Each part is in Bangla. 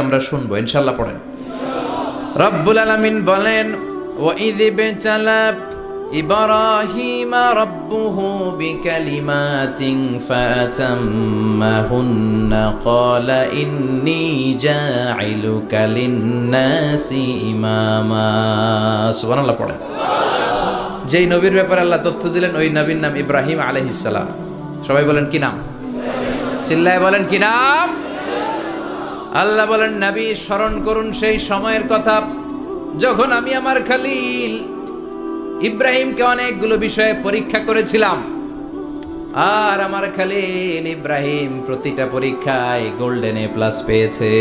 আমরা শুনবো ইনশাআল্লাহ। পড়েন। রব্বুল আলামিন বলেন, ওয়াইয বিতালা ইব্রাহিমা রাব্বুহু বিকালিমাতিন ফাতাম্মাহুন্না ক্বালা ইন্নী জাইলুকা লিন-নাসি ইমামা। সুবহানাল্লাহ। পড়েন। যেই নবীর ব্যাপারে আল্লাহ তথ্য দিলেন ওই নবীর নাম ইব্রাহিম আলাইহিস সালাম। সবাই বলেন কি নাম? চিল্লায় বলেন কি নাম? আল্লাহ বলেন, নবী স্মরণ করুন সেই সময়ের কথা যখন আমি আমার খলিল ইব্রাহিমকে অনেকগুলো বিষয়ে পরীক্ষা করেছিলাম, আর আমার খলিল ইব্রাহিম প্রতিটা পরীক্ষায় গোল্ডেন এ প্লাস পেয়েছে।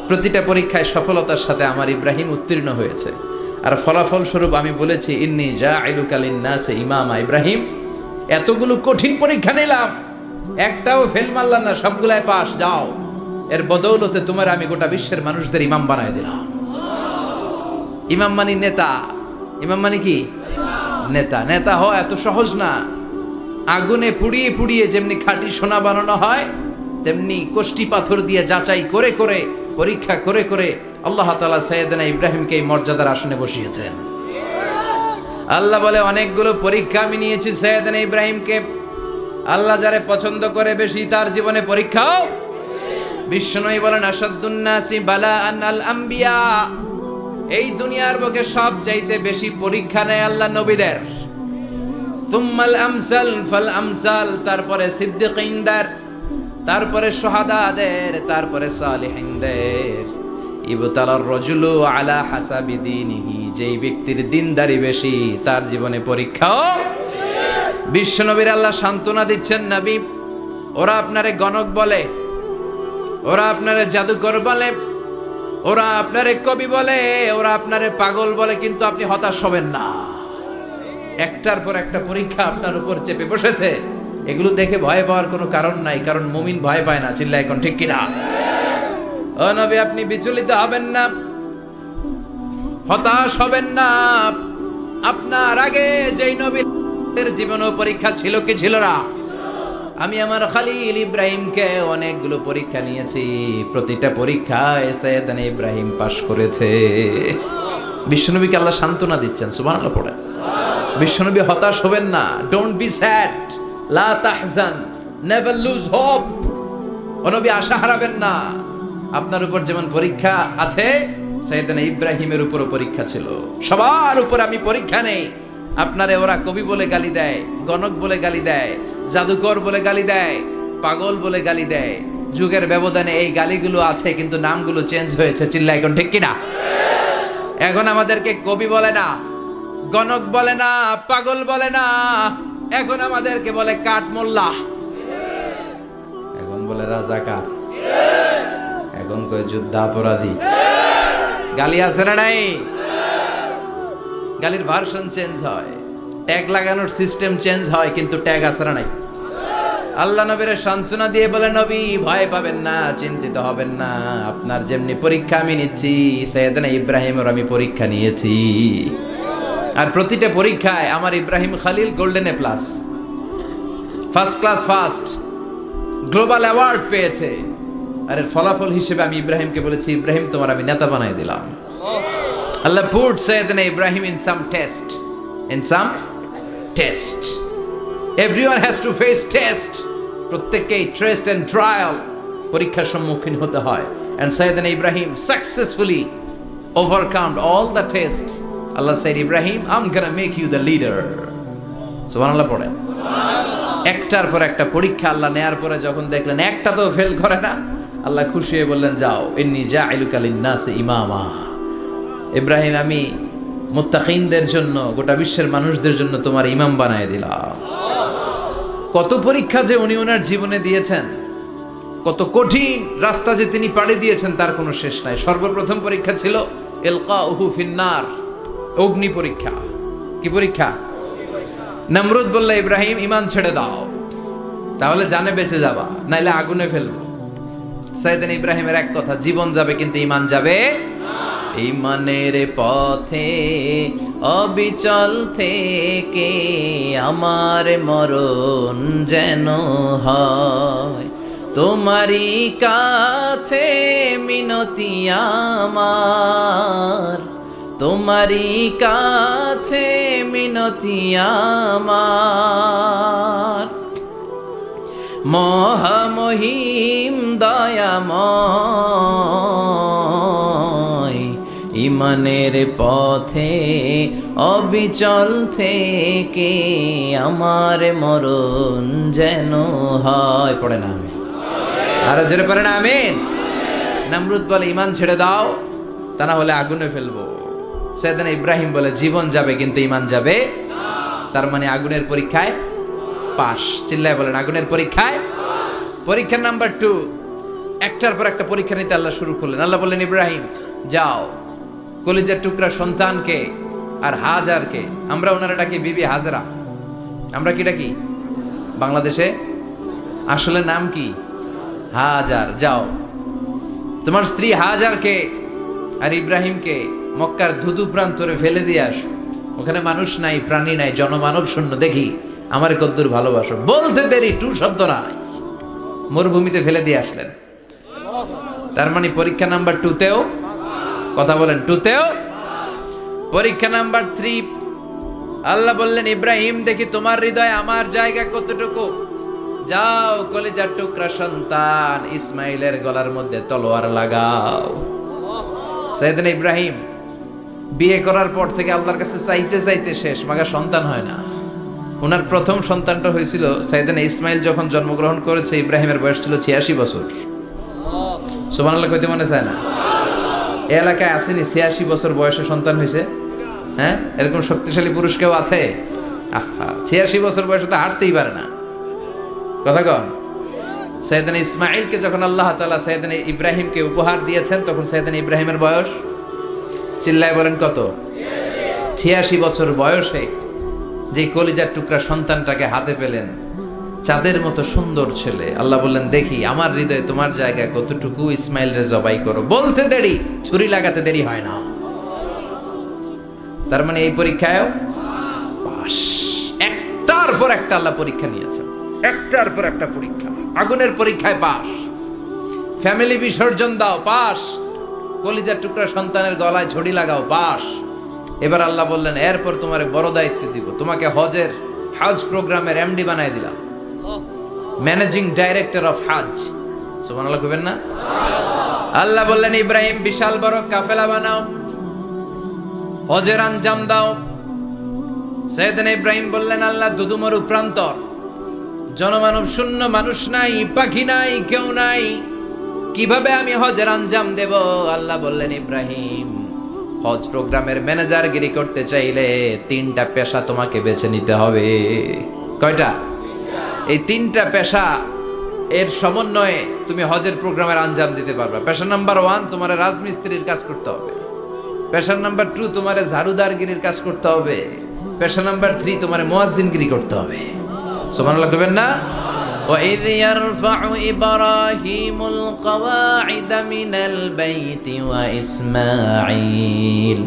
প্রতিটা পরীক্ষায় সফলতার সাথে আমার ইব্রাহিম উত্তীর্ণ হয়েছে। আর ফলাফল স্বরূপ আমি বলেছি, ইন্নী জাইলুকা লিন-নাসি ইমামা। ইব্রাহিম, এতগুলো কঠিন পরীক্ষা নিলাম, একটাও ফেল মারলাম না, সবগুলাই পাস। যাও, এর বদৌলতে তোমার আমি গোটা বিশ্বের মানুষদের ইমাম বানায় দিলাম। ইমাম মানে নেতা। ইমাম মানে কি? নেতা। নেতা হওয়া এত সহজ না। আগুনে পুড়িয়ে পুড়িয়ে যেমনি খাঁটি সোনা বানানো হয়, তেমনি কষ্টি পাথর দিয়ে যাচাই করে করে পরীক্ষা করে করে আল্লাহ তাআলা সাইয়েদনা ইব্রাহিমকে এই মর্যাদার আসনে বসিয়েছেন। আল্লাহ বলে, অনেকগুলো পরীক্ষা আমি নিয়েছি সাইয়েদনা ইব্রাহিমকে। আল্লাহ যারে পছন্দ করে বেশি তার জীবনে পরীক্ষাও। বিশ্বনবী বলেন, আসাদুন নাসি বালাআন আল আম্বিয়া। এই দুনিয়ার বুকে সব চাইতে বেশি পরীক্ষা নেয় আল্লাহ নবীদের। সুম্মাল আমসাল ফাল আমসাল, তারপরে সিদ্দিকিনদের, তারপরে শুহাদাদের, তারপরে সালিহিনদের। ইবতালার রাজুলু আলা হাসাবি দীনিহি, যেই ব্যক্তির দিনদারি বেশি তার জীবনে পরীক্ষাও। বিশ্বনবীর আল্লাহ সান্ত্বনা দিচ্ছেন, নবী ওরা আপনারে গণক বলে, ওরা আপনারে জাদুকর বলে, ওরা আপনারে কবি বলে, ওরা আপনারে পাগল বলে, কিন্তু আপনি হতাশ হবেন না। একটার পর একটা পরীক্ষা আপনার উপর চেপে বসেছে, এগুলো দেখে ভয় পাওয়ার কোনো কারণ নাই, কারণ মুমিন ভয় পায় না। চিল্লায় এখন ঠিক কিনা? ও নবী, আপনি বিচলিত হবেন না, হতাশ হবেন না। আপনার আগে যেই নবীর জীবনেও পরীক্ষা ছিল কি ছিল না? আমি আমার খলিল ইব্রাহিমকে অনেকগুলো পরীক্ষা নিয়েছি, প্রতিটা পরীক্ষায় সাইয়েদনা ইব্রাহিম পাশ করেছে। বিশ্বনবীকে আল্লাহ সান্ত্বনা দিচ্ছেন। সুবহানাল্লাহ। পড়ে। বিশ্বনবী হতাশ হবেন না। ডোন্ট বি স্যাড, লা তাহজান, নেভার লুজ হোপ। ও নবী, আশা হারাবেন না। আপনার উপর যেমন পরীক্ষা আছে, সাইয়েদনা ইব্রাহিমের উপরও পরীক্ষা ছিল। সবার উপর আমি পরীক্ষা নেই। আপনারে ওরা কবি বলে গালি দেয়, গণক বলে গালি দেয়, জাদুকর বলে গালি দেয়, পাগল বলে গালি দেয়। যুগের ব্যবধানে এই গালিগুলো আছে, কিন্তু নামগুলো চেঞ্জ হয়েছে। চিল্লায় এখন ঠিক কিনা? এখন আমাদেরকে কবি বলে না, গণক বলে না, পাগল বলে না, এখন আমাদেরকে বলে কাঠমোল্লা, এখন বলে রাজাকার, এখন কই যুদ্ধাপরাধী। গালি আছে না নাই? গালির ভার্সন চেঞ্জ হয়, ট্যাগ লাগানোর সিস্টেম চেঞ্জ হয়, কিন্তু ট্যাগ আছে না নাই? আল্লাহ নবীর সান্ত্বনা দিয়ে বলে, নবী ভয় পাবেন না, চিন্তিত হবেন না। আপনার যেমনি পরীক্ষা আমি নিচ্ছি, সাইয়েদনা ইব্রাহিমের আমি পরীক্ষা নিয়েছি। আর প্রতিটা পরীক্ষায় আমার Ibrahim Khalil golden A plus, first class first, global award পেয়েছে। আর এর ফলাফল হিসেবে আমি ইব্রাহিমকে বলেছি, ইব্রাহিম তোমার আমি নেতা বানাই দিলাম। Allah put Sayyidina Ibrahim in some test. In some test. Everyone has to face test. প্রত্যেককেই টেস্ট এন্ড ট্রায়াল, পরীক্ষার সম্মুখীন হতে হয়। And Sayyidina Ibrahim successfully overcome all the tests. Allah said, Ibrahim, I'm gonna make you the leader. সুবহানাল্লাহ। পড়েন। একটার পর একটা পরীক্ষা আল্লাহ নেয়ার পরে যখন দেখলেন একটা তো ফেল করে না, আল্লাহ খুশি হয়ে বললেন, যাও, ইন্নী জাইলুকা লিন-নাসি ইমামা। ইব্রাহিম, আমি মুত্তাকিনদের জন্য, গোটা বিশ্বের মানুষদের জন্য তোমার ইমাম বানায় দিলাম। কত পরীক্ষা যে উনি ওনার জীবনে দিয়েছেন, কত কঠিন রাস্তা যে তিনি পাড়ি দিয়েছেন তার কোনো শেষ নাই। সর্বপ্রথম পরীক্ষা ছিল ইলকাউহু ফিন্নার, অগ্নি পরীক্ষা। কি পরীক্ষা? নমরুদ বলল, ইব্রাহিম ঈমান ছেড়ে দাও, তাহলে জানে বেঁচে যাবা, নাইলে আগুনে ফেলবো। সাইয়েদনা ইব্রাহিমের এক কথা, জীবন যাবে কিন্তু ঈমান যাবে না। ঈমানের পথে অবিচল থেকে আমার মরণ যেন হয়, তোমারই কাছে মিনতি আমার, তোমারই কাছে মিনতি আমার। মহামহিম দয়াময়, ইমানের পথে অবিচল থেকে আমার মরণ যেন হয়। পড়ে না আমি আরো জোরে পড়ে না আমিন। নমরুদ বলে ইমান ছেড়ে দাও, তা না হলে আগুনে ফেলবো। সাইয়েদনা ইব্রাহিম বলে জীবন যাবে কিন্তু ইমান যাবে। তার মানে আগুনের পরীক্ষায় পাস। চিল্লায় বলেন আগুনের পরীক্ষায়। পরীক্ষা নাম্বার 2, একটার পর একটা পরীক্ষা নিতে আল্লাহ শুরু করলেন। আল্লাহ বললেন ইব্রাহিম যাও, কলিজার টুকরা সন্তানকে আর হাজারকে, আমরা ওনারা ডাকি বিবি হাজরা, আমরা কি ডাকি বাংলাদেশে, আসলে নাম কি হাজার, যাও তোমার স্ত্রী হাজারকে আর ইব্রাহিমকে মক্কার ধুধু প্রান্তরে ফেলে দিয়ে আসো। ওখানে মানুষ নাই, প্রাণী নাই, জনমানব শূন্য, দেখি আমার কদ্দুর ভালোবাসো। বলতে দেরি, টু শব্দ নাই, মরুভূমিতে ফেলে দিয়ে আসলেন। তার মানে পরীক্ষা নাম্বার 2তেও, কথা বলেন 2তেও। পরীক্ষা নাম্বার 3, আল্লাহ বললেন ইব্রাহিম দেখি তোমার হৃদয়ে আমার জায়গা কতটুকু, যাও কলিজার টুকরা সন্তান ইসমাইলের গলার মধ্যে তলোয়ার লাগাও। সাইয়েদনা ইব্রাহিম বিয়ে করার পর থেকে আল্লাহর কাছে চাইতে চাইতে শেষ, মাগা সন্তান হয় না। ওনার প্রথম সন্তানটা হয়েছিল সাইয়েদনা ইসমাইল যখন জন্মগ্রহণ করেছে, ইব্রাহিমের বয়স ছিল 86 বছর। সুবহানাল্লাহ কইতে মনে চায় না? এই এলাকায় আসেনি 86 বছর বয়সে সন্তান হয়েছে? হ্যাঁ, এরকম শক্তিশালী পুরুষ কেউ আছে? 86 বছর বয়সে তো হাঁটতেই পারে না। কথা কন। সাইয়েদনা ইসমাইলকে যখন আল্লাহ তাআলা সাইয়েদনা ইব্রাহিমকে উপহার দিয়েছেন, তখন সাইয়েদনা ইব্রাহিমের বয়স, চিল্লায় বলেন কত? 86 বছর বয়সে যে কলিজার টুকরা সন্তানটাকে হাতে পেলেন, চাঁদের মতো সুন্দর ছেলে। আল্লাহ বললেন দেখি আমার হৃদয়ে তোমার জায়গা কতটুকু, ইসমাইল রে জবাই করো। বলতে দেরি, ছুরি লাগাতে দেরি হয় না। তার মানে এই পরীক্ষায়ও পাস। একটার পর একটা আল্লাহ পরীক্ষা নিয়েছেন, একটার পর একটা পরীক্ষা। আগুনের পরীক্ষায় পাস, ফ্যামিলি বিসর্জন দাও পাস, কলিজার টুকরা সন্তানের গলায় ছড়ি লাগাও পাস। এবার আল্লাহ বললেন এরপর তোমার বড় দায়িত্ব দিব, তোমাকে হজ প্রোগ্রামের এমডি বানাই দিলাম, ম্যানেজিং ডাইরেক্টর অফ হজ। সুবহানাল্লাহ কইবেন না? আল্লাহ বললেন ইব্রাহিম বিশাল বড় কাফেলা বানাও, হজের আঞ্জাম দাও। সাইয়েদনা ইব্রাহিম বললেন আল্লাহ দুদুমরু প্রান্তর, জনমানব শূন্য, মানুষ নাই, পাখি নাই, কেউ নাই, কিভাবে আমি হজের আঞ্জাম দেব? আল্লাহ বললেন ইব্রাহিম হজ প্রোগ্রামের ম্যানেজারগিরি করতে চাইলে 3টা পেশা তোমাকে বেছে নিতে হবে। কয়টা? এই 3টা পেশা এর সমন্বয়ে তুমি হজের প্রোগ্রামের আঞ্জাম দিতে পারবে। পেশা নাম্বার 1 তোমার রাজমিস্ত্রির কাজ করতে হবে। পেশা নাম্বার 2 তোমার ঝাড়ুদারগিরির কাজ করতে হবে। পেশা নাম্বার 3 তোমার মুয়াজ্জিনগিরি করতে হবে। সুবহানাল্লাহ কইবেন না? وَإِذْ يَرْفَعُ إِبْرَاهِيمُ الْقَوَاعِدَ مِنَ الْبَيْتِ وَإِسْمَاعِيلُ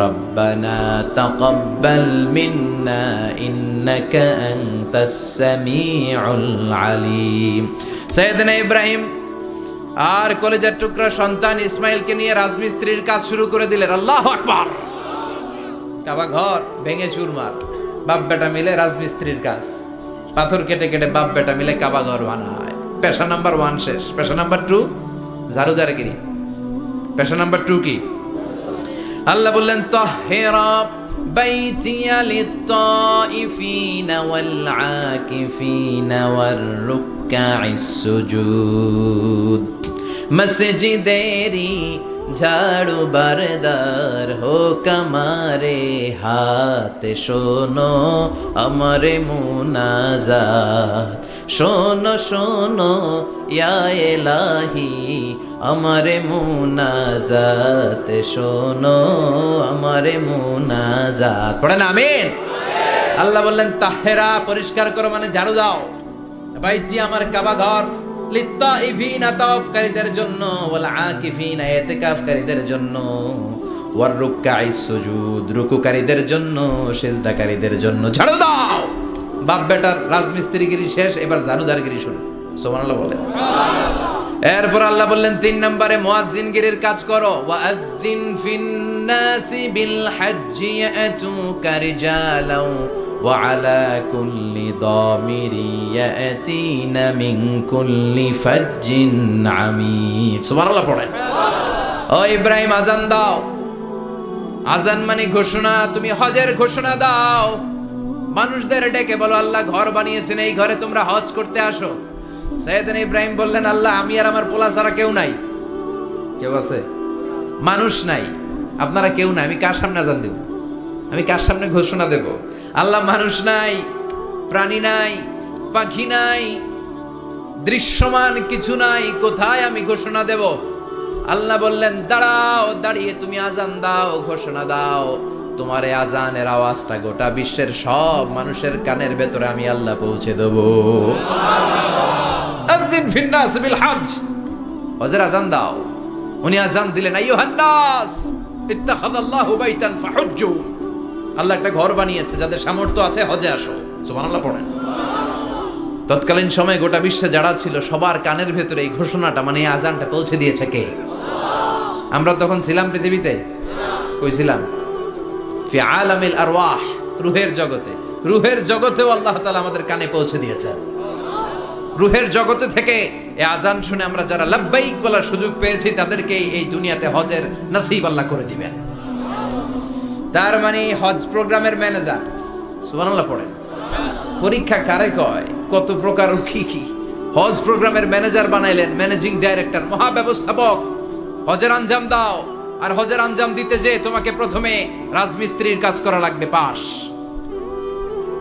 رَبَّنَا تَقَبَّلْ مِنَّا إِنَّكَ أَنْتَ السَّمِيعُ الْعَلِيمُ। সাইয়েদনা ইব্রাহিম আর কলেজের টুকরা সন্তান ইসমাইলকে নিয়ে রাজমিস্ত্রির কাজ শুরু করে দিলেন। আল্লাহু আকবার। কাবা ঘর ভেঙে চুরমার, বাপ বেটা মিলে রাজমিস্ত্রির কাজ, পাথর কেটে কেটে বাপ বেটা মিলে কাবা ঘর বানায়। পেশা নাম্বার 1 শেষ। পেশা নাম্বার 2 ঝাড়ুদারগিরি। পেশা নাম্বার 2 কি? আল্লাহ বললেন তাহহিরা বাইতিয়া লিত-তাইফিনা ওয়াল আকিফিনা ওয়ার রুকআইস সুজুদ। মসজিদেরি ঝাড়ু বারদার হোক আমারে হাত, শোনো আমারে মুনাজাত, শোনো শোনো ইয়া ইলাহি আমারে মুনাজাত, শোনো আমারে মুনাজাত। পড়েন আমিন। আল্লাহ বললেন তাহেরা পরিষ্কার করো, মানে ঝাড়ু দাও। বাইতি আমার কাবা ঘর, লিত্তাইফিনা তাওয়াফকারীদের জন্য, ওয়াল আকিফিনা ইতিকাফকারীদের জন্য, ওয়ার রুকআইস সুজুদ রুকুকারীদের জন্য, সিজদাকারীদের জন্য। ঝাড়ু দাও। বাপ বেটার রাজমিস্ত্রিগিরি শেষ, এবার ঝাড়ুদারগিরি শুরু। সুবহানাল্লাহ বলেন। এরপর আল্লাহ বললেন 3 নম্বরে মুয়াজ্জিনগিরির কাজ করো। ওয়াআযযিন ফিন-নাসি বিল হাজ্জি ইয়াতুকা রিজালাও ওয়া আলা কুল্লি দামিরি ইয়াতিনা মিন কুল্লি ফাজ্জিন আমিক। সুবহানাল্লাহ পড়েন। ও ইব্রাহিম আযান দাও। আযান মানে ঘোষণা, তুমি হজের ঘোষণা দাও। মানুষদের ডেকে বলো আল্লাহ ঘর বানিয়েছেন, এই ঘরে তোমরা হজ করতে আসো। সাইয়েদনা ইব্রাহিম বললেন আল্লাহ আমি আর আমার পোলা ছাড়া কেউ নাই। কেউ আছে? মানুষ নাই, আপনারা কেউ নাই, আমি কার সামনে আযান দেব? আমি কার সামনে ঘোষণা দেব? আল্লাহ মানুষ নাই, প্রাণী নাই, পাখি নাই, দৃশ্যমান কিছু নাই, কোথায় আমি ঘোষণা দেব? আল্লাহ বললেন দাঁড়াও, দাঁড়িয়ে তুমি আযান দাও, ঘোষণা দাও। তোমার এই আযানের আওয়াজটা গোটা বিশ্বের সব মানুষের কানের ভেতরে আমি আল্লাহ পৌঁছে দেব। আযিন ফিন-নাস বিল হজ, হজের আযান দাও। উনি আযান দিলেন আইয়ুহান নাস ইত্তাখাযাল্লাহু বাইতান ফাহুজ্জু। আল্লাহ একটা ঘর বানিয়েছে, যাদের সামর্থ্য আছে হজে আসো। সুবহানাল্লাহ পড়েন। তৎকালীন সময়ে গোটা বিশ্বে যারা ছিল সবার কানের ভেতরে এই ঘোষণাটা মানে এই আযানটা পৌঁছে দিয়েছে কে? আমরা তখন ছিলাম পৃথিবীতে? কই ছিলাম? ফি আলামিল আরওয়াহ, রূহের জগতে। রূহের জগতেও আল্লাহ তাআলা আমাদের কানে পৌঁছে দিয়েছেন। রূহের জগতে থেকে এই আযান শুনে আমরা যারা লাব্বাইক বলার সুযোগ পেয়েছি তাদেরকে এই দুনিয়াতে হজের নসিব আল্লাহ করে দিবেন। তার মানে হজ প্রোগ্রামের ম্যানেজার। সুবহানাল্লাহ পড়েন। পরীক্ষা কারে কয়? কত প্রকার কি কি। হজ প্রোগ্রামের ম্যানেজার বানাইলেন, ম্যানেজিং ডাইরেক্টর, মহাব্যবস্থাপক। হজের আঞ্জাম দাও, আর হজের আঞ্জাম দিতে যে তোমাকে প্রথমে রাজমিস্ত্রির কাজ করা লাগবে পাস,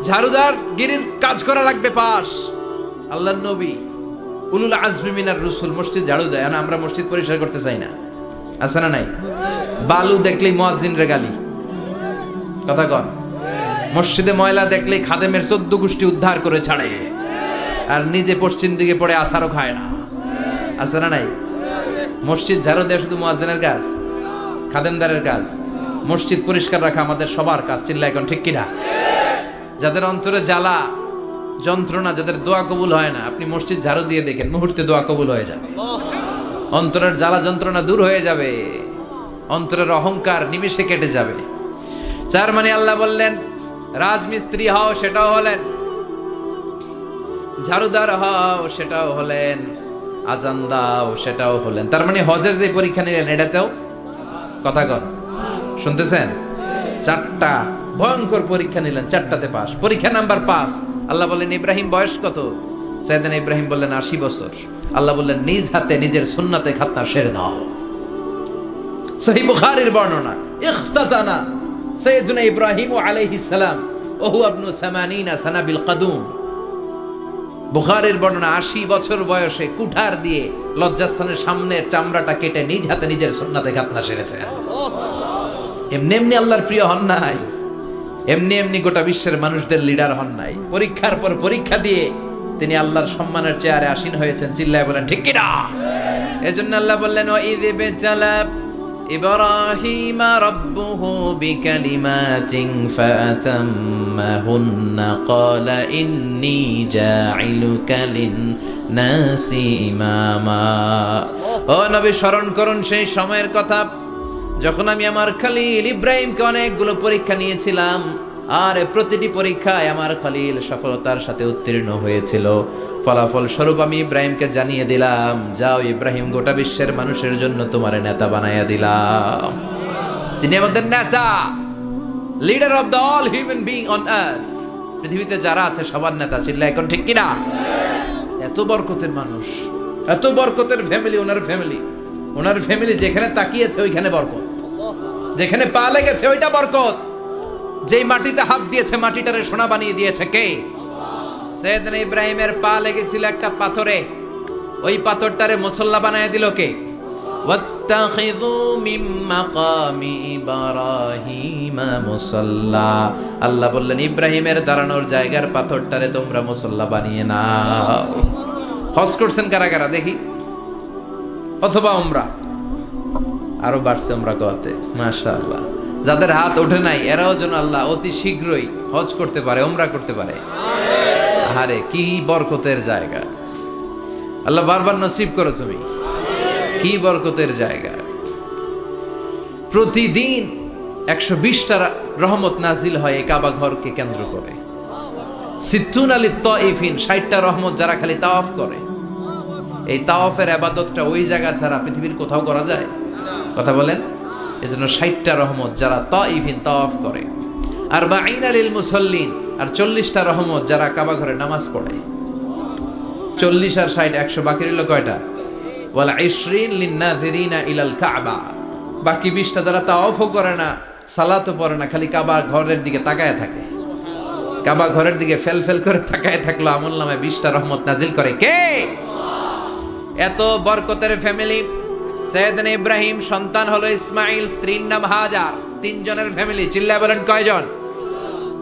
ঝাড়ুদার গিরির কাজ করা লাগবে পাস। আল্লাহর নবী উলুল আজমি মিনার রসুল মসজিদ ঝাড়ু দেয়, না আমরা মসজিদ পরিষ্কার করতে চাই না, আছে না নাই? বালু দেখলেই মুয়াজ্জিনের গালি, কথা কন। মসজিদে ময়লা দেখলেই খাদেমের 14 গোষ্ঠী উদ্ধার করে ছাড়ে, আর নিজে পশ্চিম দিকে পড়ে আসারও খায় না, আছে না নাই? মসজিদ ঝাড়ু দেওয়া শুধু মুয়াজ্জিনের কাজ? খাদেমদারের কাজ? মসজিদ পরিষ্কার রাখা আমাদের সবার কাজ। চিল্লা এখন ঠিক কিনা? যাদের অন্তরে জ্বালা যন্ত্রণা, যাদের দোয়া কবুল হয় না, আপনি মসজিদ ঝাড়ু দিয়ে দেখেন মুহূর্তে দোয়া কবুল হয়ে যাবে। অন্তরের জ্বালা যন্ত্রণা দূর হয়ে যাবে, অন্তরের অহংকার নিমেষে কেটে যাবে। তার মানে আল্লাহ বললেন রাজমিস্ত্রি হও, সেটাও হলেন, ঝাড়ুদার হও, সেটাও হলেন, আজান দাও, সেটাও হলেন। তার মানে হজের যে পরীক্ষা নিলেন এটাতেও, কথা কন, শুনতেছেন? 4টা ভয়ঙ্কর পরীক্ষা নিলেন, 4টাতে পাস। পরীক্ষা নাম্বার 5। আল্লাহ বললেন ইব্রাহিম বয়স কত? সাইয়েদনা ইব্রাহিম বললেন 80 বছর। আল্লাহ বললেন নিজ হাতে নিজের সুন্নাতে খাতনা সেরে দাও। সহিহ বুখারীর বর্ণনা, ইখতাতানা সাইয়েদনা ইব্রাহিম আলাইহিস সালাম ওয়া হুয়া ইবনু 80 সানা বিল কাদুম। বুখারীর বর্ণনা 80 বছর বয়সে কুঠার দিয়ে লজ্জাস্থানের সামনের চামড়াটা কেটে নিজ হাতে নিজের সুন্নাতে খাতনা সেরেছেন। এমনি এমনি আল্লাহর প্রিয় হন নাই, এমনি এমনি গোটা বিশ্বের মানুষদের লিডার হন নাই। পরীক্ষার পর পরীক্ষা দিয়ে তিনি আল্লাহর সম্মানের চেয়ারে আসীন হয়েছেন। চিল্লায় বলেন ঠিক কিনা? এজন্য আল্লাহ বললেন ওয়াইয বিতালা ইব্রাহিমা রাব্বুহু বিকালিমাতিন ফাআতাম্মাহুন্না ক্বালা ইন্নী জাঈলুকা লিন-নাসি ইমামা। ও নবী, স্মরণ করুন সেই সময়ের কথা যখন আমি আমার খলিল ইব্রাহিমকে অনেকগুলো পরীক্ষা নিয়েছিলাম, আর প্রতিটি পরীক্ষায় আমার খলিল সফলতার সাথে উত্তীর্ণ হয়েছিল। ফলাফল স্বরূপ আমি ইব্রাহিমকে জানিয়ে দিলাম, যাও ইব্রাহিম, গোটা বিশ্বের মানুষের জন্য তোমার নেতা বানাইয়া দিলাম। তিনি আমাদের নেতা, leader of the all human being on earth. পৃথিবীতে যারা আছে সবার নেতা। চিল্লা এখন ঠিক কিনা? এত বরকতের মানুষ, এত বরকতের ফ্যামিলি, ওনার ফ্যামিলি যেখানে তাকিয়েছে ওইখানে বরকত, যেখানে পা লেগেছে ওইটা বরকত। যেই মাটিতে হাত দিয়েছে মাটিটারে সোনা বানিয়ে দিয়েছে কে? সাইয়েদনা ইব্রাহিমের পা লেগেছিল একটা পাথরে, ওই পাথরটারে মুসল্লা বানায় দিল কে? ওয়াত্তাখিযু মিন মাকামি ইব্রাহিমা মুসাল্লা। আল্লাহ বললেন ইব্রাহিমের দাঁড়ানোর জায়গার পাথরটারে তোমরা মুসল্লা বানিয়ে নাও। হজ করছেন কারা কারা দেখি? অথবা উমরা? আরো বাড়ছে উমরা করতে, মাশাআল্লাহ। যাদের হাত ওঠে নাই এরাও যেন আল্লাহ অতি শীঘ্রই হজ করতে পারে, উমরা করতে পারে। আরে কি বরকতের জায়গা! আল্লাহ বারবার নসিব করো তুমি। কি বরকতের জায়গা! প্রতিদিন 120টা রহমত নাজিল হয় এই কাবা ঘরকে কেন্দ্র করে। সিত্তুন আলী তাইফিন, 60টা রহমত যারা খালি তাওয়াফ করে। এই তাওয়াফের ইবাদতটা ওই জায়গা ছাড়া পৃথিবীর কোথাও করা যায়? কথা বলেন। এজন্য 60টা রহমত যারা তাইফিন তাওয়াফ করে। আর বাঈনা লিল মুসাল্লিন, আর 40টা রহমত যারা কাবা ঘরে নামাজ পড়ে। 40 আর 60 100, বাকি রইল কয়টা? ওয়াল 20 লিন-নাযিরিনা ইলাল কাবা। বাকি 20টা যারা তাওয়াফও করে না, সালাতও পড়ে না, খালি কাবা ঘরের দিকে তাকায় থাকে। কাবা ঘরের দিকে ফেল ফেল করে তাকায় থাকলো, আমলনামায় 20টা রহমত নাজিল করে কে? এত বরকতের ফ্যামিলি। সাইয়েদনা ইব্রাহিম সন্তান হলো ইসমাইল, স্ত্রীর নাম হাজার। 3 জনের ফ্যামিলি, চিল্লায় বলেন কয়জন?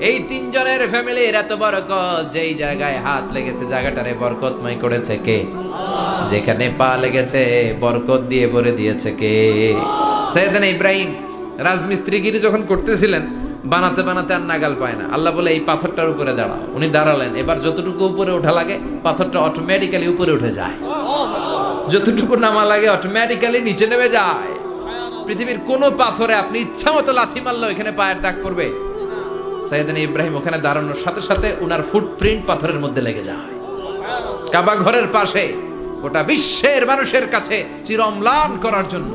এই 3 জনের ফ্যামিলির এত বরকত, যেই জায়গায় হাত লেগেছে জায়গাটারে বরকতময় করেছে কে? যেখানে পা লেগেছে বরকত দিয়ে ভরে দিয়েছে কে? সাইয়েদনা ইব্রাহিম রাজমিস্ত্রিগিরি যখন করতেছিলেন, বানাতে বানাতে আর নাগাল পায় না। আল্লাহ বলে এই পাথরটার উপরে দাঁড়াও। উনি দাঁড়ালেন। এবার যতটুকু উপরে ওঠা লাগে পাথরটা অটোমেটিক্যালি উপরে উঠে যায়, যতটুকু নামা লাগে অটোমেটিক্যালি নিচে নেমে যায়। পৃথিবীর কোন পাথরে আপনি ইচ্ছা মতো লাথি মারলে এখানে পায়ের দাগ পড়বে? সাইয়েদনা ইব্রাহিম ওখানে দাঁড়ানোর সাথে সাথে উনার ফুটপ্রিন্ট পাথরের মধ্যে লেগে যায়। কাবা ঘরের পাশে গোটা বিশ্বের মানুষের কাছে চিরম্লান করার জন্য,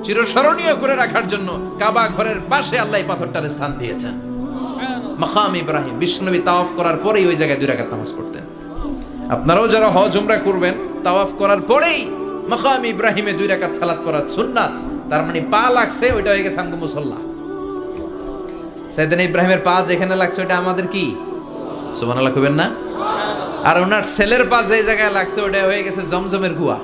চিরস্মরণীয় করে রাখার জন্য কাবা ঘরের পাশে আল্লাহ পাথরটার স্থান দিয়েছেন। মাকাম ইব্রাহিম। বিশ্বনবী তাওয়াফ করার পরেই ওই জায়গায় 2 রাকাত নামাজ পড়তেন। আপনারাও যারা হজ উমরা করবেন, তাওয়াফ করার পরেই মাকাম ইব্রাহিমে 2 রাকাত সালাত পড়া সুন্নাত। তার মানে পা লাগছে, ওইটা হয়ে গেছে আমগো মুসাল্লা। সাইয়েদনা ইব্রাহিমের পা যেখানে লাগছে ওটা আমাদের কি? সুবহানাল্লাহ কইবেন না? আর ওনার ছেলের পা যে জায়গায় লাগছে ওটা হয়ে গেছে জমজমের কুয়া।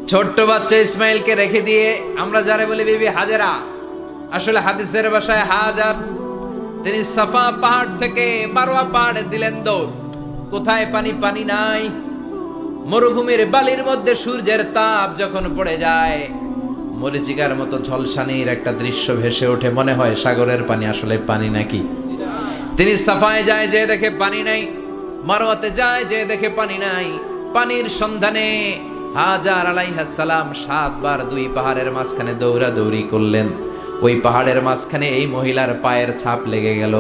ছোট্ট বাচ্চা ইসমাইলকে রেখে দিয়ে আমরা যারা বলি বিবি হাজেরা, আসলে হাদিসের ভাষায় হাজার, তিনি সাফা পাহাড় থেকে মারওয়া পাহাড়ে দিলেন দৌড়। কোথায় পানি? পানি নাই। মরুভূমির বালির মধ্যে সূর্যের তাপ যখন পড়ে যায়, মরিচিকার মতো ঝলসানির একটা দৃশ্য ভেসে ওঠে, মনে হয় সাগরের পানি, আসলে পানি নাকি। তিনি সাফায় যায়, যে দেখে পানি নাই। মারওয়াতে যায়, যে দেখে পানি নাই। পানির সন্ধানে হাজার আলাইহিস সালাম 7 বার 2 পাহাড়ের মাঝখানে দৌড়াদৌড়ি করলেন। ওই পাহাড়ের মাঝখানে এই মহিলার পায়ের ছাপ লেগে গেল।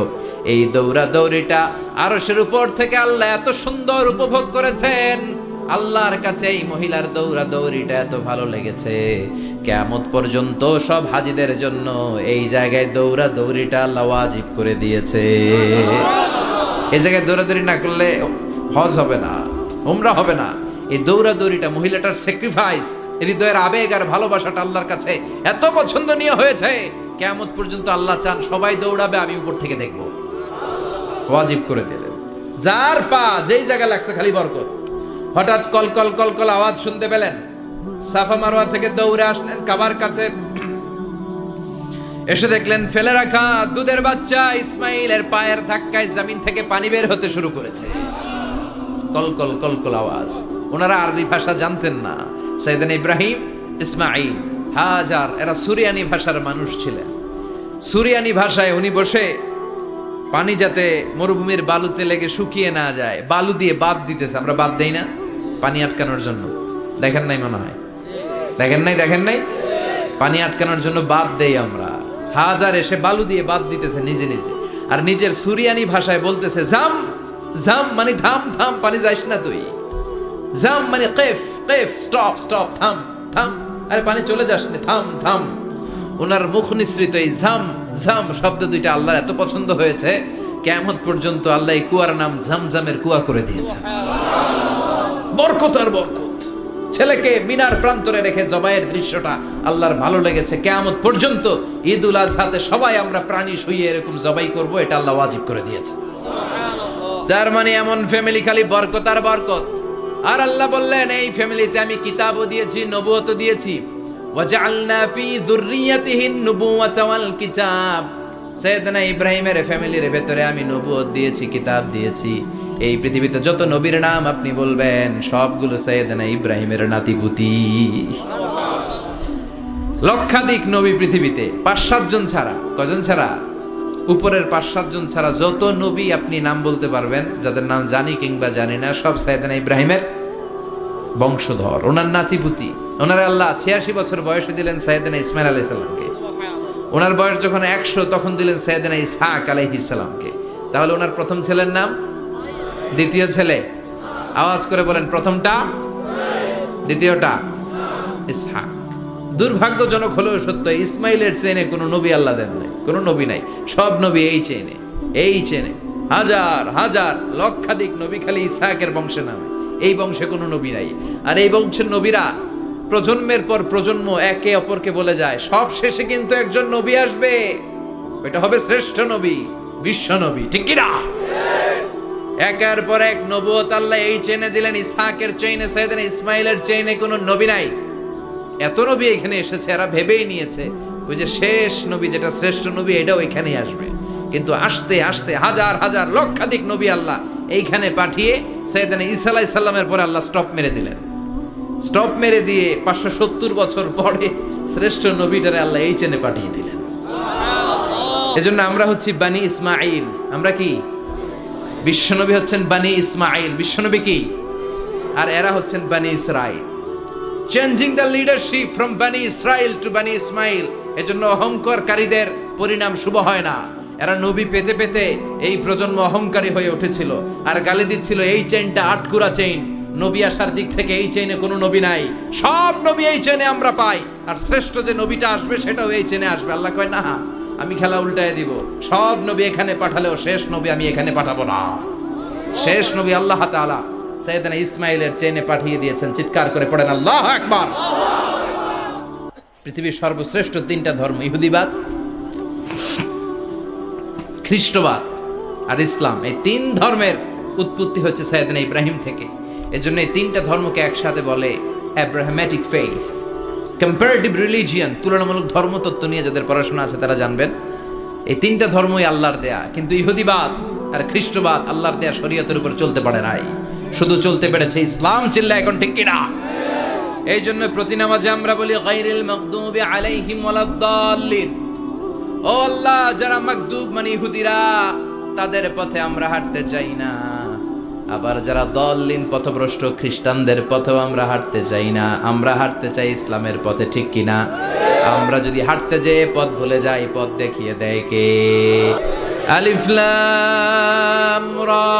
এই দৌড়াদৌড়িটা আরশের উপর থেকে আল্লাহ এত সুন্দর উপভোগ করেছেন। আল্লাহর কাছে এই মহিলার দৌড়াদৌড়িটা এত ভালো লেগেছে, কিয়ামত পর্যন্ত সব হাজীদের জন্য এই জায়গায় দৌড়াদৌড়িটা আল্লাহ ওয়াজিব করে দিয়েছে। এই জায়গায় দৌড়াদৌড়ি না করলে হজ হবে না, উমরা হবে না। এই দৌড়াদৌড়িটা, মহিলাটার স্যাক্রিফাইস, হৃদয়ের আবেগ আর ভালোবাসাটা আল্লাহর কাছে এত পছন্দনীয় হয়েছে, কিয়ামত পর্যন্ত আল্লাহ চান সবাই দৌড়াবে, আমি উপর থেকে দেখব। ওয়াজিব করে দিলেন। যার পা যেই জায়গায় লাগছে খালি বরকত। হঠাৎ কলকল কলকল আওয়াজ শুনতে পেলেন। সাফা মারওয়া থেকে দৌড়ে আসলেন কাবার কাছে। এসে দেখলেন ফেলে রাখা দুধের বাচ্চা ইসমাইলের পায়ের ধাক্কায় জমিন থেকে পানি বের হতে শুরু করেছে। কলকল কলকল আওয়াজ। ওনারা আরবি ভাষা জানতেন না। সাইয়েদনা ইব্রাহিম, ইসমাইল, হাজার এরা সুরিয়ানি ভাষার মানুষ ছিলেন। সুরিয়ানি ভাষায় উনি বসে পানি যাতে মরুভূমির বালুতে লেগে শুকিয়ে না যায়, বালু দিয়ে বাঁধ দিতেছে। আমরা বাঁধ দেই না পানি আটকানোর জন্য? দেখেন নাই মনে হয়? দেখেন নাই? পানি আটকানোর জন্য বাঁধ দেই আমরা। হাজার এসে বালু দিয়ে বাঁধ দিতেছে নিজে নিজে, আর নিজের সুরিয়ানি ভাষায় বলতেছে জাম জাম, মানে থাম থাম, পানি যাইস না তুই। জাম মানে কেফ কেফ, স্টপ স্টপ, থাম থাম, আরে পানি চলে যাস না, থাম থাম। ওনার মুখ নিঃসৃত এই ঝাম ঝাম শব্দ দুইটা আল্লাহর এত পছন্দ হয়েছে, কিয়ামত পর্যন্ত আল্লাহ এই কুয়ার নাম ঝমঝমের কুয়া করে দিয়েছে। বরকত আর বরকত। ছেলেকে মিনার প্রান্তরে রেখে জবাইয়ের দৃশ্যটা আল্লাহর ভালো লেগেছে। কিয়ামত পর্যন্ত ঈদুল আজহাতে সবাই আমরা প্রাণী শুইয়ে এরকম জবাই করব, এটা আল্লাহ ওয়াজিব করে দিয়েছে। যার মানে এমন ফ্যামিলি খালি বরকত আর বরকত। আর আল্লাহ বললেন এই ফ্যামিলিতে আমি কিতাবও দিয়েছি, নবুয়তও দিয়েছি। ওয়াজআলনা ফি যুররিয়াতিহিন নুবুওয়াতা ওয়াল কিতাব। সাইয়েদনা ইব্রাহিমের ফ্যামিলির ভেতরে আমি নবুয়ত দিয়েছি, কিতাব দিয়েছি। এই পৃথিবীতে যত নবীর নাম আপনি বলবেন সবগুলো সাইয়েদনা ইব্রাহিমের নাতিপুতি। লক্ষাধিক নবী পৃথিবীতে, 5-7 জন ছাড়া। কজন ছাড়া? উপরের 5-7 জন ছাড়া যত নবী আপনি নাম বলতে পারবেন, যাদের নাম জানি কিংবা জানি না, সব সাইয়েদনা ইব্রাহিমের বংশধর, ওনার নাতিপুতি। ওনার আল্লাহ 86 বছর বয়সে দিলেন সাইয়েদনা ইসমাইল আলাইহিস সালামকে। ওনার বয়স যখন 100 তখন দিলেন সাইয়েদনা ইসহাক আলাইহিস সালামকে। তাহলে ওনার প্রথম ছেলের নাম, দ্বিতীয় ছেলে আওয়াজ করে বলেন, প্রথমটা, দ্বিতীয়টা ইসহাক। দুর্ভাগ্যজনক হলেও সত্য, ইসমাইলের চেনে কোনো নবী আল্লাহ দেন নাই, কোনো নবী নাই। সব নবী এই চেনে হাজার হাজার লক্ষাধিক নবী খালি ইসহাকের বংশে নামে। এই বংশে কোনো নবী নাই। আর এই বংশের নবীরা প্রজন্মের পর প্রজন্ম একে অপরকে বলে যায়, সব শেষে কিন্তু একজন নবী আসবে, ওইটা হবে শ্রেষ্ঠ নবী, বিশ্ব নবী, ঠিক কি না? একের পর এক নবুয়ত আল্লাহ এই চেনে দিলেন। ইসহাকের চেইনে, সাইয়েদনা ইসমাইলের চেইনে কোনো নবী নাই। এত নবী এখানে এসেছে, এরা ভেবেই নিয়েছে ওই যে শেষ নবী, যেটা শ্রেষ্ঠ নবী, এটাও এখানেই আসবে। কিন্তু আস্তে আস্তে হাজার হাজার লক্ষাধিক নবী আল্লাহ এইখানে পাঠিয়ে সাইয়েদনা ঈসা আলাইহিস সালামের পরে আল্লাহ স্টপ মেরে দিলেন। স্টপ মেরে দিয়ে 570 বছর পরে শ্রেষ্ঠ নবীটারে আল্লাহ এই চেনে পাঠিয়ে দিলেন। এজন্য আমরা হচ্ছি বানি ইসমাইল। আমরা কি? বিশ্বনবী হচ্ছেন বানি ইসমাইল, বিশ্বনবী কি? আর এরা হচ্ছেন বানি Israil. Changing the leadership from বানি ইসরাইল টু বানি ইসমাইল। এজন্য অহংকারকারীদের পরিণাম শুভ হয় না। এরা নবী পেতে পেতে এই প্রজন্ম অহংকারী হয়ে উঠেছিল আর গালি দিচ্ছিল এই চেইনটা আটকুরা চেইন, নবী আসার দিক থেকে এই চেইনে কোনো নবী নাই, সব নবী এই চেইনে আমরা পাই, আর শ্রেষ্ঠ যে নবীটা আসবে সেটাও এই চেইনে আসবে। আল্লাহ কয়, না, আমি খেলা উল্টায় দিব, সব নবী এখানে পাঠালেও শেষ নবী আমি এখানে পাঠাবো না। শেষ নবী আল্লাহ তাআলা সাইয়েদনা ইসমাইলের চেইনে পাঠিয়ে দিয়েছেন। চিৎকার করে পড়েন আল্লাহু আকবার। পৃথিবীর সর্বশ্রেষ্ঠ 3টা ধর্ম, ইহুদিবাদ, খ্রিস্টবাদ আর ইসলাম, এই 3 ধর্মের উৎপত্তি হচ্ছে সাইয়েদনা ইব্রাহিম থেকে। এজন্য এই 3টা ধর্মকে একসাথে বলে অ্যাব্রাহামেটিক ফেইথ, কম্পারেটিভ রিলিজিয়ন। তুলনামূলক ধর্মতত্ত্ব নিয়ে যাদের পড়াশোনা আছে তারা জানবেন এই 3টা ধর্মই আল্লাহর দেয়া। কিন্তু ইহুদিবাদ আর খ্রিস্টবাদ আল্লাহর দেয়া শরীয়তের উপর চলতে পারে নাই, শুধু চলতে পেরেছে ইসলাম। চিল্লা এখন ঠিক কিনা? এই জন্য প্রতি নামাজে আমরা বলি গায়রিল মাগদুবি আলাইহিম ওয়ালাদ-দাল্লিন। ও আল্লাহ, যারা মাগদুব মানে ইহুদিরা, তাদের পথে আমরা হাঁটতে চাই না। আবার যারা দল্লিন পথভ্রষ্ট খ্রিস্টানদের পথেও আমরা হাঁটতে চাই না। আমরা হাঁটতে চাই ইসলামের পথে, ঠিক কিনা? আমরা যদি হাঁটতে যেয়ে পথ ভুলে যাই, পথ দেখিয়ে দেয় কে? আলিফ লাম রা,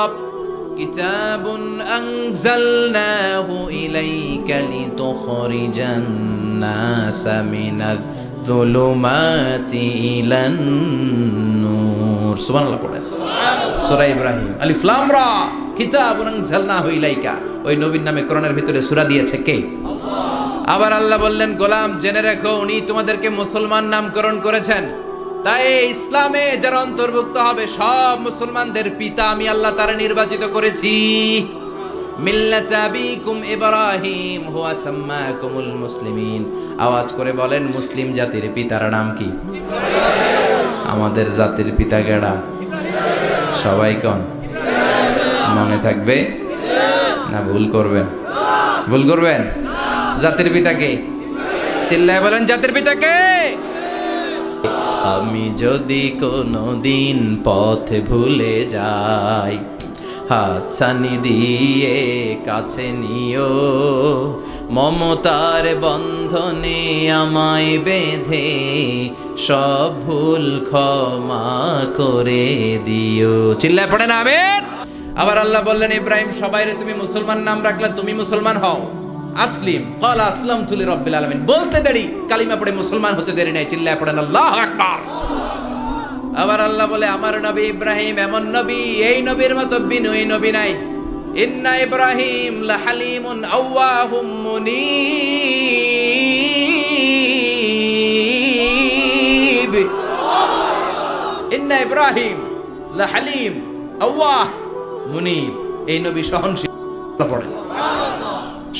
কিতাবুন আনজালনাহু ইলাইকা লিতুখরিজান নাসা মিনাজ যুলুমাতি ইলান নূর। সুবহানাল্লাহ পড়েন। সূরা ইব্রাহিম, আলিফ লাম রা, কিতাবুন আনজালনাহু ইলাইকা। ওই নবীর নামে কোরআনের ভিতরে সূরা দিয়েছে কে? আল্লাহ। আবার আল্লাহ বললেন, গোলাম জেনে রাখো, উনি তোমাদেরকে মুসলমান নামকরণ করেছেন। তাই ইসলামে যারা অন্তর্ভুক্ত হবে সব মুসলমানদের পিতা আমি আল্লাহ তারা নির্বাচিত করেছি। মিল্লাত আবিকুম ইব্রাহিম হুয়া সাম্মাকুমুল মুসলিমিন। আওয়াজ করে বলেন, মুসলিম জাতির পিতার নাম কি? আমাদের জাতির পিতা কেডা? সবাই কোন? মনে থাকবে না ভুল করবেন? ভুল করবেন? জাতির পিতাকে চিল্লায় বলেন, জাতির পিতাকে। আমি যদি কোনো দিন পথে ভুলে যাই, হাতছানি দিয়ে কাছে নিও, মমতার বন্ধনে আমায় বেঁধে সব ভুল ক্ষমা করে দিও। চিল্লায় পড়েন আমিন। আবার আল্লাহ বললেন, ইব্রাহিম সবাইরে তুমি মুসলমান নাম রাখলে, তুমি মুসলমান হও। আসলিম ক্বালা আসলামতু লিরাব্বিল আলামিন বলতে দেরি, কালিমা পড়ে মুসলমান হতে দেরি নাই। চিল্লায় পড়েন আল্লাহু আকবার। আবার আল্লাহ বলে, আমার নবী ইব্রাহিম এমন নবী, এই নবীর মতো বিনয়ী নবী নাই। ইন্না ইব্রাহিম লাহালিমুন আওয়াহুম মুনীব। ইন্না ইব্রাহিম লাহালিম আওয়াহ মুনীব। এই নবী সহনশীল। পড়ে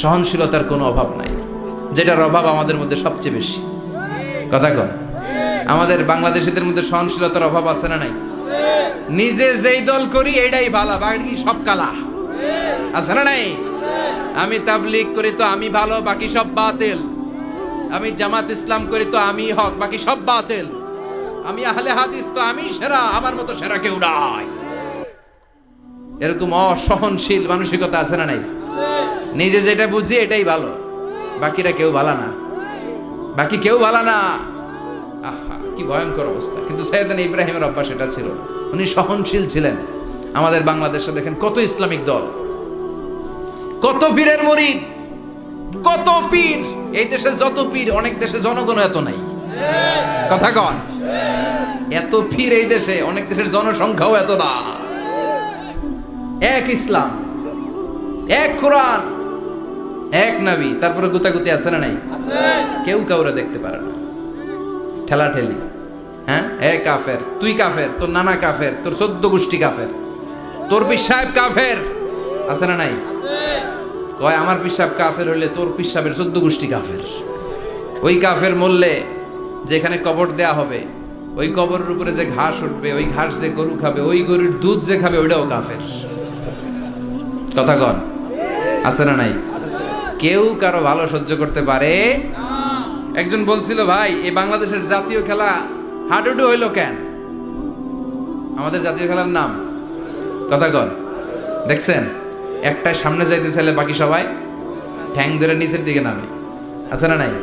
সহনশীলতার কোনো অভাব নাই, যেটার অভাব আমাদের মধ্যে সবচেয়ে বেশি। কথা কন, আমাদের বাংলাদেশিদের মধ্যে সহনশীলতার অভাব আছে না নাই? নিজে যেই দল করি এটাই ভালো, বাকি সব কালা। আছে না নাই? আমি তাবলীগ করি তো আমি ভালো, বাকি সব বাতিল। আমি জামাত ইসলাম করি তো আমি হক, বাকি সব বাতিল। আমি আহলে হাদিস, তো আমি সেরা, আমার মতো সেরা কেউ নাই। এরকম অসহনশীল মানসিকতা আছে না নাই? নিজে যেটা বুঝি এটাই ভালো, বাকিরা কেউ ভালো না, বাকি কেউ ভালো না। আহা, কি ভয়ঙ্কর অবস্থা। কিন্তু সাইয়েদনা ইব্রাহিমের অভ্যাস এটা ছিল না, উনি সহনশীল ছিলেন। আমাদের বাংলাদেশে দেখেন কত ইসলামিক দল, কত পীরের মুরিদ, কত পীর। এই দেশে যত পীর, অনেক দেশে জনগণ এত নাই। কথা কন, এত পীর এই দেশে, অনেক দেশের জনসংখ্যাও এত না। এক ইসলাম, এক কোরআন, এক নবী, তারপরে গুতাগুতি আছে না নাই? কেউ কাউরে দেখতে পারে না, ঠেলাঠেলি। হ্যাঁ, এ কাফের, তুই কাফের, তোর নানা কাফের, তোর 14 গোষ্ঠী কাফের, তোর পীর সাহেব কাফের, আছে না নাই? কয় আমার পীর সাহেব কাফের হলে তোর পীর সাহেবের 14 গোষ্ঠী কাফের। ওই কাফের মরলে যেখানে কবর দেয়া হবে, ওই কবরের উপরে যে ঘাস উঠবে, ওই ঘাস যে গরু খাবে, ওই গরুর দুধ যে খাবে, ওইটাও কাফের। কথা কন, আছে না নাই? কেউ কারো ভালো সহ্য করতে পারে। একজন বলছিল, ভাই এই বাংলাদেশের জাতীয় খেলা হাডুডু হইলো কেন? আমাদের জাতীয় খেলার নাম, কথা কন, দেখছেন একটা সামনে যাইতে চাইলে বাকি সবাই ঠ্যাং ধরে নিচের দিকে নামে, আছে না নাই?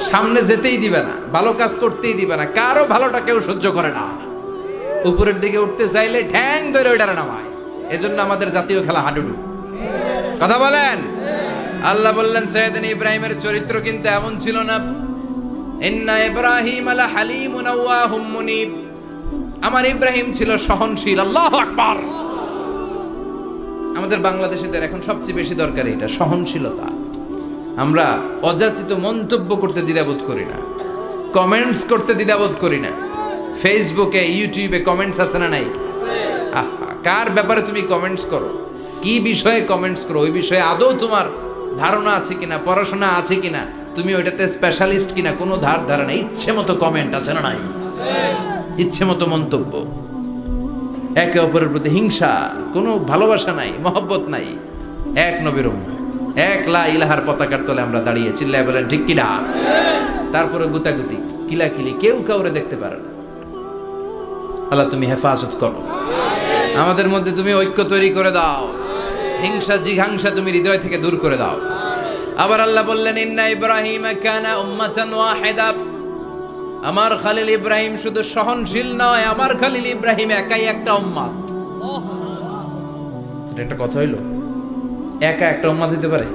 সামনে যেতেই দিবে না, ভালো কাজ করতেই দিবে না, কারো ভালোটা কেউ সহ্য করে না। উপরের দিকে উঠতে চাইলে ঠ্যাং ধরে ওইটারে নামায়। এজন্য আমাদের জাতীয় খেলা হাডুডু। কথা বলেন। আল্লাহ বললেন সাইয়েদনা ইব্রাহিমের চরিত্র কিন্তু এমন ছিল না। ইন্না ইব্রাহিম আলা হালিমুন আওয়াহুম মুনিব, আমার ইব্রাহিম ছিল সহনশীল। আল্লাহু আকবার। আমাদের বাংলাদেশীদের এখন সবচেয়ে বেশি দরকার এটা, সহনশীলতা। আমরা অযাচিত মন্তব্য করতে দ্বিধাবোধ করি না, কমেন্টস করতে দ্বিধাবোধ করি না। ফেসবুকে, ইউটিউবে কমেন্টস আছে না নাই? আহা, কার ব্যাপারে তুমি কমেন্টস করো, কি বিষয়ে কমেন্টস করো, ওই বিষয়ে আদৌ তোমার ধারণা আছে কিনা, পড়াশোনা আছে কিনা, তুমি ওইটাতে স্পেশালিস্ট কিনা, কোনো ধারণা। ইচ্ছে মতো কমেন্ট আছে না নাই? ইচ্ছে মতো মন্তব্য, একে অপরের প্রতি হিংসা, কোনো ভালোবাসা নাই, মহব্বত নাই। এক নবীর উম্মত, এক লা ইলাহার পতাকার তলে আমরা দাঁড়িয়ে, চিল্লায় বলেন ঠিক কিনা? তারপরে গুতাগুতি, কিলাকিলি, কেউ কাউরে দেখতে পারে না। আল্লাহ তুমি হেফাজত করো, আমাদের মধ্যে তুমি ঐক্য তৈরি করে দাও, হিংসা জিঘাংসা তুমি হৃদয় থেকে দূর করে দাও। আবার আল্লাহ বললেন ইন্না ইব্রাহিম কানা উম্মাতান ওয়াহিদা, আমার খলিল ইব্রাহিম শুধু সহনশীল নয়, আমার খলিল ইব্রাহিম একাই একটা উম্মত। এটা একটা কথা হইলো, একা একটা উম্মত হইতে পারে?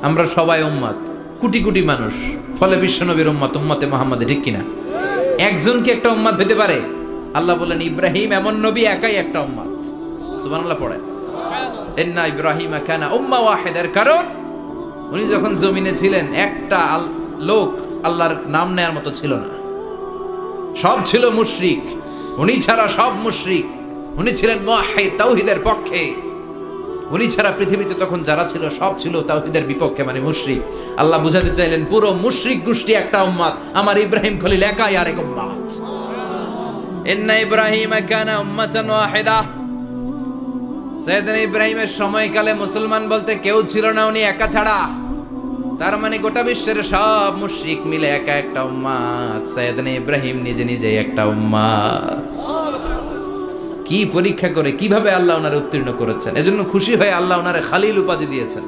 আমরা সবাই উম্মত, কোটি কোটি মানুষ, ফলে বিশ্ব নবীর উম্মত, উম্মতে মুহাম্মাদে, ঠিক কিনা? একজন কি একটা উম্মত হইতে পারে? আল্লাহ বলেন ইব্রাহিম এমন নবী, একাই একটা উম্মত। সুবহানাল্লাহ পড়ে। ইন্না ইব্রাহিম কানা উম্মা ওয়াহিদার, কারণ উনি যখন জমিনে ছিলেন একটা লোক আল্লাহর নাম নেয়ার মতো ছিল না, সব ছিল মুশরিক, উনি ছাড়া সব মুশরিক। উনি ছিলেন মুওয়াহহিদ, তাওহীদের পক্ষে। উনি ছাড়া পৃথিবীতে তখন যারা ছিল সব ছিল তাওহীদের বিপক্ষে, মানে মুশরিক। আল্লাহ বুঝাতে চাইলেন পুরো মুশরিক গোষ্ঠী একটা উম্মত, আমার ইব্রাহিম খলিল একাই আরেক উম্মত। ইন্না ইব্রাহিম কানা উম্মাতান ওয়াহিদা, সাইয়েদনা ইব্রাহিমের সময়কালে মুসলমান বলতে কেউ ছিল না, উনি একা ছাড়া। তার মানে গোটা বিশ্বের সব মুশরিক মিলে একা একটা উম্মত, সাইয়েদনা ইব্রাহিম নিজে নিজে একটা উম্মত। কি পরীক্ষা করে, কিভাবে আল্লাহ ওনারে উত্তীর্ণ করেছেন, এজন্য খুশি হয়ে আল্লাহ ওনারে খালিল উপাধি দিয়েছেন।